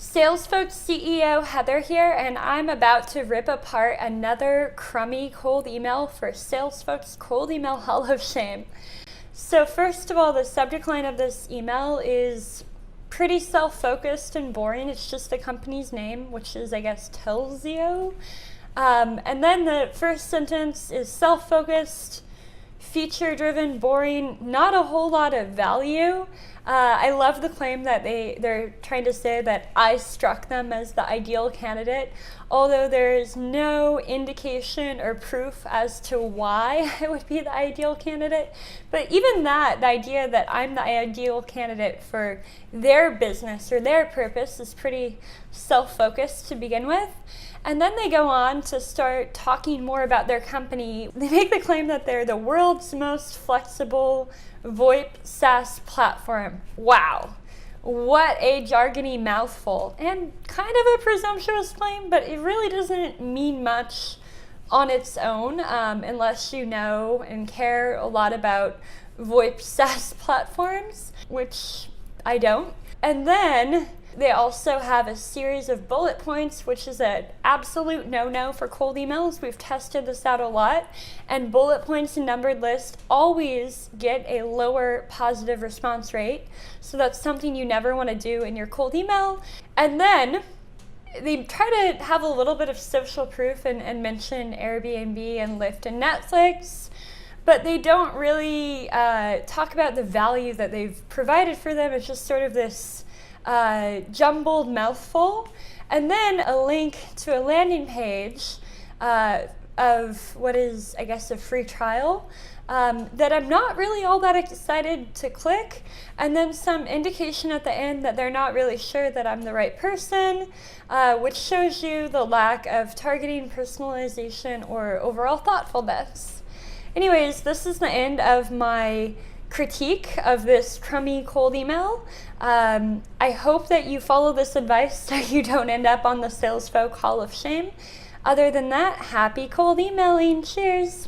SalesFolk CEO Heather here, and I'm about to rip apart another crummy cold email for SalesFolk's Cold Email Hall of Shame. So first of all, the subject line of this email is pretty self-focused and boring. It's just the company's name, which is, I guess, Telzio. And then the first sentence is self-focused, feature-driven, boring, not a whole lot of value. I love the claim that they're trying to say that I struck them as the ideal candidate, although there is no indication or proof as to why I would be the ideal candidate. But even that, the idea that I'm the ideal candidate for their business or their purpose is pretty self-focused to begin with. And then they go on to start talking more about their company. They make the claim that they're the world's most flexible VoIP SaaS platform. Wow. What a jargony mouthful. And kind of a presumptuous claim, but it really doesn't mean much on its own unless you know and care a lot about VoIP SaaS platforms, which I don't. And then they also have a series of bullet points, which is an absolute no-no for cold emails. We've tested this out a lot. And bullet points and numbered lists always get a lower positive response rate. So that's something you never want to do in your cold email. And then they try to have a little bit of social proof and mention Airbnb and Lyft and Netflix. But they don't really talk about the value that they've provided for them. It's just sort of this jumbled mouthful, and then a link to a landing page of what is, I guess, a free trial that I'm not really all that excited to click, and then some indication at the end that they're not really sure that I'm the right person, which shows you the lack of targeting, personalization, or overall thoughtfulness. Anyways, this is the end of my critique of this crummy cold email. I hope that you follow this advice so you don't end up on the SalesFolk Hall of Shame. Other than that, happy cold emailing. Cheers!